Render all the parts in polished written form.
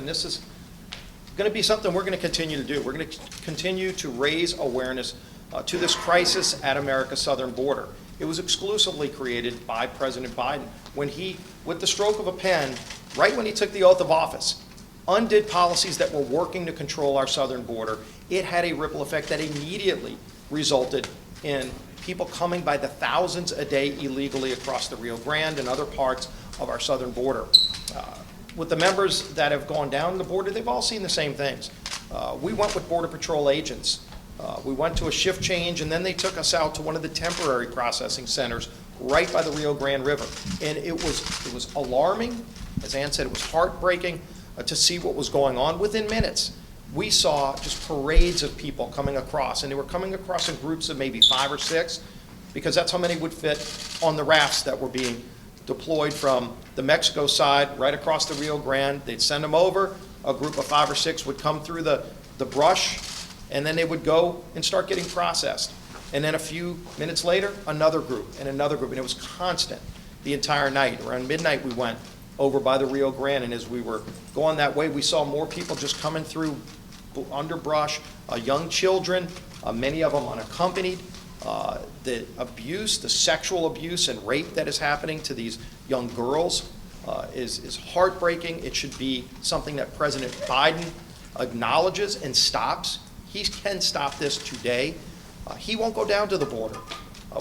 And this is going to be something we're going to continue to do. We're going to continue to raise awareness to this crisis at America's southern border. It was exclusively created by President Biden when he, with the stroke of a pen, right when he took the oath of office, undid policies that were working to control our southern border. It had a ripple effect that immediately resulted in people coming by the thousands a day illegally across the Rio Grande and other parts of our southern border. With the members that have gone down the border, they've all seen the same things. We went with Border Patrol agents. We went to a shift change, and then they took us out to one of the temporary processing centers right by the Rio Grande River. And it was alarming. As Ann said, it was heartbreaking to see what was going on. Within minutes, we saw just parades of people coming across, and they were coming across in groups of maybe 5 or 6, because that's how many would fit on the rafts that were being deployed from the Mexico side right across the Rio Grande. They'd send them over. A group of 5 or 6 would come through the brush, and then they would go and start getting processed. And then a few minutes later, another group and another group, and it was constant the entire night. Around midnight, we went over by the Rio Grande, and as we were going that way, we saw more people just coming through underbrush, young children, many of them unaccompanied. The abuse, the sexual abuse and rape that is happening to these young girls is heartbreaking. It should be something that President Biden acknowledges and stops. He can stop this today. He won't go down to the border.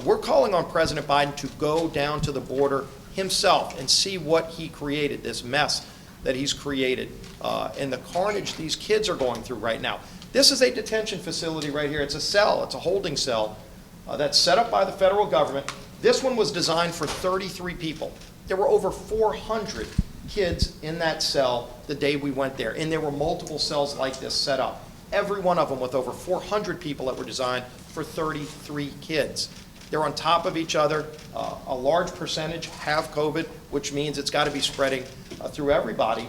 We're calling on President Biden to go down to the border himself and see what he created, this mess that he's created, and the carnage these kids are going through right now. This is a detention facility right here. It's a cell. It's a holding cell that's set up by the federal government. This one was designed for 33 people. There were over 400 kids in that cell the day we went there, and there were multiple cells like this set up. Every one of them with over 400 people that were designed for 33 kids. They're on top of each other. A large percentage have COVID, which means it's got to be spreading through everybody.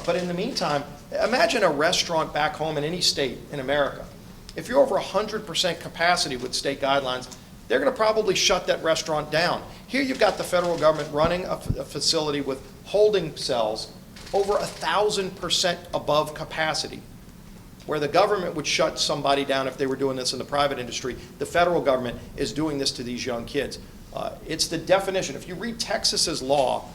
But in the meantime, imagine a restaurant back home in any state in America. If you're over 100% capacity with state guidelines, they're going to probably shut that restaurant down. Here you've got the federal government running a facility with holding cells over 1,000% above capacity. Where the government would shut somebody down if they were doing this in the private industry, the federal government is doing this to these young kids. It's the definition. If you read Texas's law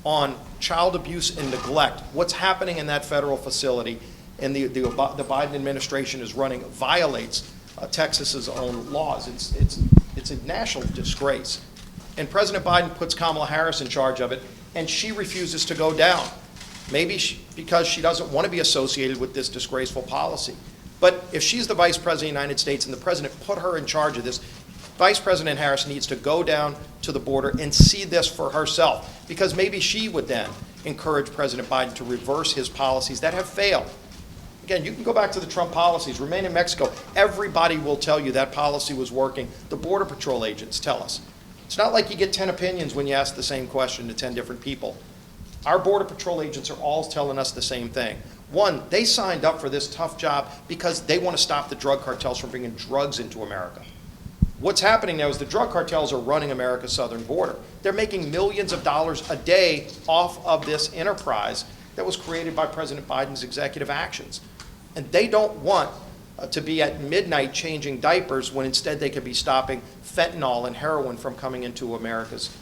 on child abuse and neglect, what's happening in that federal facility and the Biden administration is running violates Texas's own laws. It's a national disgrace. And President Biden puts Kamala Harris in charge of it, and she refuses to go down. Maybe because she doesn't want to be associated with this disgraceful policy. But if she's the Vice President of the United States and the President put her in charge of this, Vice President Harris needs to go down to the border and see this for herself, because maybe she would then encourage President Biden to reverse his policies that have failed. Again, you can go back to the Trump policies. Remain in Mexico. Everybody will tell you that policy was working. The Border Patrol agents tell us. It's not like you get 10 opinions when you ask the same question to 10 different people. Our Border Patrol agents are all telling us the same thing. One, they signed up for this tough job because they want to stop the drug cartels from bringing drugs into America. What's happening now is the drug cartels are running America's southern border. They're making millions of dollars a day off of this enterprise that was created by President Biden's executive actions. And they don't want to be at midnight changing diapers when instead they could be stopping fentanyl and heroin from coming into America's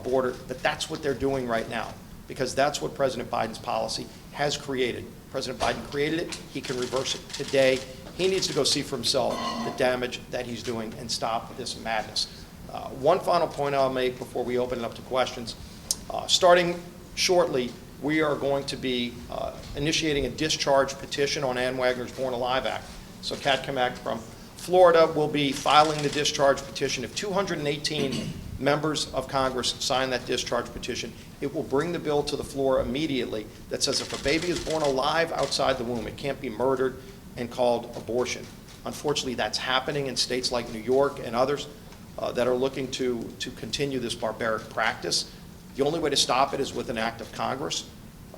border. But that's what they're doing right now, because that's what President Biden's policy has created. President Biden created it. He can reverse it today. He needs to go see for himself the damage that he's doing and stop this madness. One final point I'll make before we open it up to questions. Starting shortly, we are going to be initiating a discharge petition on Ann Wagner's Born Alive Act. So Kat Kamak from Florida will be filing the discharge petition. If 218 members of Congress sign that discharge petition, it will bring the bill to the floor immediately that says if a baby is born alive outside the womb, it can't be murdered and called abortion. Unfortunately, that's happening in states like New York and others that are looking to continue this barbaric practice. The only way to stop it is with an act of Congress.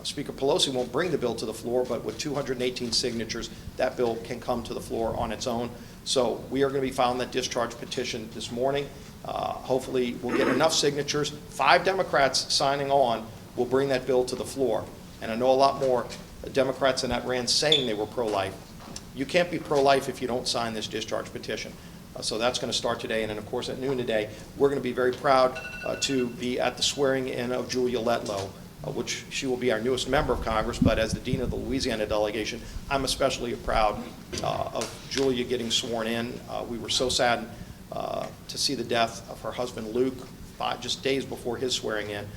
Speaker Pelosi won't bring the bill to the floor, but with 218 signatures, that bill can come to the floor on its own. So we are going to be filing that discharge petition this morning. Hopefully we'll get enough signatures. 5 Democrats signing on will bring that bill to the floor. And I know a lot more Democrats in that ran saying they were pro-life. You can't be pro-life if you don't sign this discharge petition. So that's going to start today, and then of course at noon today, we're going to be very proud to be at the swearing in of Julia Letlow, which she will be our newest member of Congress, but as the Dean of the Louisiana delegation, I'm especially proud of Julia getting sworn in. We were so saddened to see the death of her husband Luke just days before his swearing in.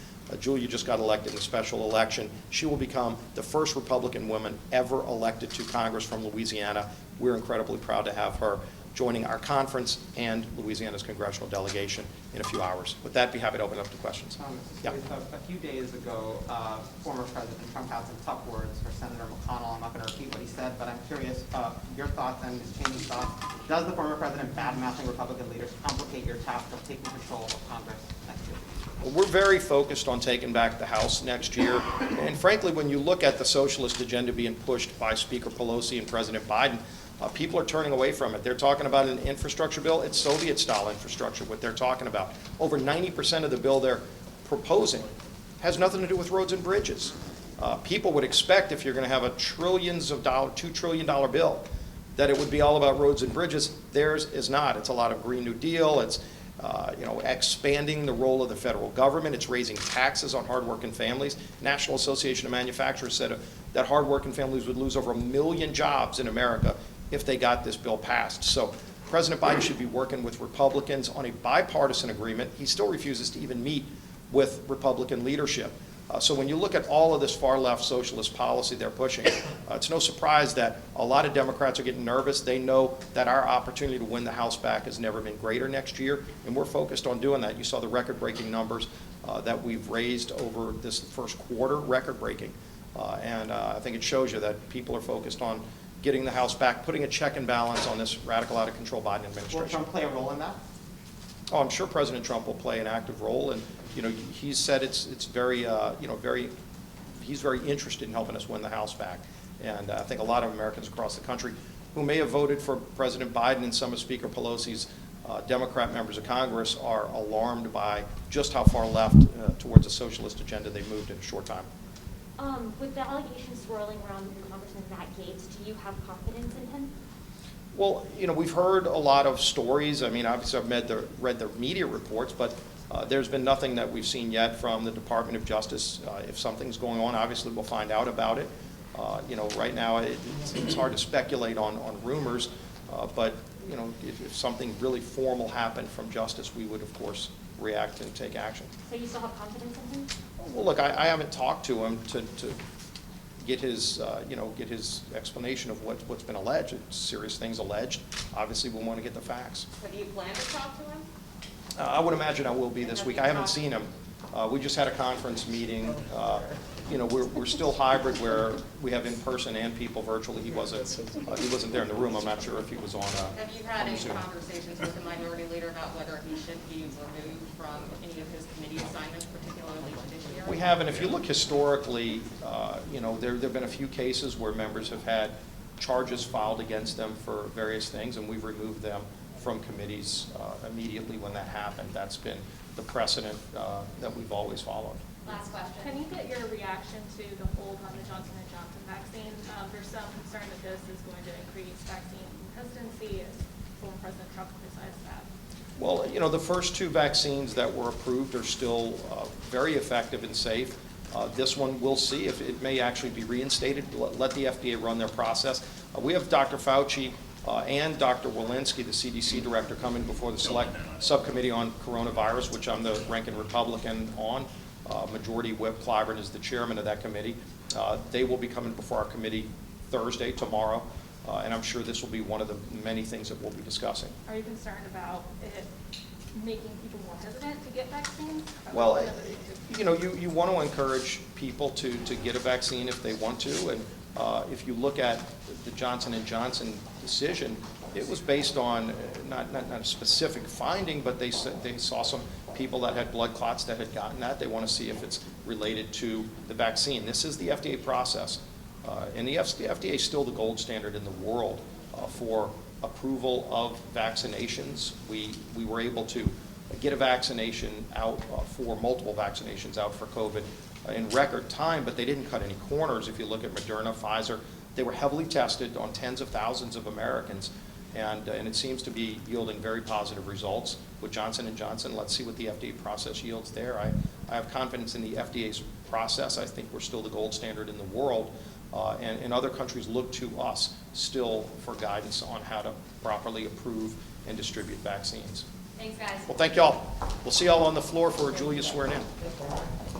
Julia just got elected in a special election. She will become the first Republican woman ever elected to Congress from Louisiana. We're incredibly proud to have her joining our conference and Louisiana's congressional delegation in a few hours. With that, be happy to open up to questions. Yeah. A few days ago, former President Trump had some tough words for Senator McConnell. I'm not going to repeat what he said, but I'm curious your thoughts and Ms. Cheney's thoughts. Does the former president bad-mouthing Republican leaders complicate your task of taking control of Congress next year? Well, we're very focused on taking back the House next year. And frankly, when you look at the socialist agenda being pushed by Speaker Pelosi and President Biden, people are turning away from it. They're talking about an infrastructure bill. It's Soviet-style infrastructure, what they're talking about. Over 90% of the bill they're proposing has nothing to do with roads and bridges. People would expect if you're going to have a $2 trillion bill, that it would be all about roads and bridges. Theirs is not. It's a lot of Green New Deal. It's expanding the role of the federal government. It's raising taxes on hardworking families. National Association of Manufacturers said that hardworking families would lose over 1 million jobs in America if they got this bill passed. So President Biden should be working with Republicans on a bipartisan agreement. He still refuses to even meet with Republican leadership. So when you look at all of this far-left socialist policy they're pushing, it's no surprise that a lot of Democrats are getting nervous. They know that our opportunity to win the House back has never been greater next year, and we're focused on doing that. You saw the record-breaking numbers that we've raised over this first quarter, record-breaking. And I think it shows you that people are focused on getting the House back, putting a check and balance on this radical, out-of-control Biden administration. Will Trump play a role in that? Oh, I'm sure President Trump will play an active role, and he's said it's very he's very interested in helping us win the House back. And I think a lot of Americans across the country who may have voted for President Biden and some of Speaker Pelosi's Democrat members of Congress are alarmed by just how far left towards a socialist agenda they moved in a short time. With the allegations swirling around Congressman Matt Gaetz, do you have confidence in him? Well, we've heard a lot of stories. I mean, obviously I've read the media reports, but there's been nothing that we've seen yet from the Department of Justice. If something's going on, obviously we'll find out about it. Right now it's hard to speculate on rumors, but if something really formal happened from Justice, we would of course react and take action. So you still have confidence in him? Well, look, I haven't talked to him to get his get his explanation of what's been alleged. It's serious things alleged. Obviously, we'll want to get the facts. So do you plan to talk to him? I would imagine I will be this week. I haven't seen him. We just had a conference meeting. We're still hybrid where we have in person and people virtually. He wasn't there in the room. I'm not sure if he was on. Have you had any Zoom. Conversations with the minority leader about whether he should be removed from any of his committee assignments, particularly judiciary? We have, and if you look historically, there have been a few cases where members have had charges filed against them for various things, and we've removed them from committees immediately when that happened. That's been the precedent that we've always followed. Last question. Can you get your reaction to the hold on the Johnson & Johnson vaccine? There's some concern that this is going to increase vaccine hesitancy, as former President Trump criticized that. Well, the first 2 vaccines that were approved are still very effective and safe. This one, we'll see if it may actually be reinstated. Let the FDA run their process. We have Dr. Fauci and Dr. Walensky, the CDC director, coming before the Select Subcommittee on Coronavirus, which I'm the ranking Republican on. Majority Whip Clyburn is the chairman of that committee. They will be coming before our committee Thursday, tomorrow, and I'm sure this will be one of the many things that we'll be discussing. Are you concerned about it making people more hesitant to get vaccines? Well, you want to encourage people to get a vaccine if they want to, and if you look at the Johnson & Johnson decision, it was based on not a specific finding, but they saw some people that had blood clots that had gotten that. They want to see if it's related to the vaccine. This is the FDA process, and the FDA is still the gold standard in the world for approval of vaccinations. We were able to get a vaccination out for multiple vaccinations out for COVID in record time, but they didn't cut any corners. If you look at Moderna, Pfizer, they were heavily tested on tens of thousands of Americans, and it seems to be yielding very positive results. With Johnson & Johnson, let's see what the FDA process yields there. I have confidence in the FDA's process. I think we're still the gold standard in the world, and other countries look to us still for guidance on how to properly approve and distribute vaccines. Thanks, guys. Well, thank y'all. We'll see y'all on the floor for Julia swearing in.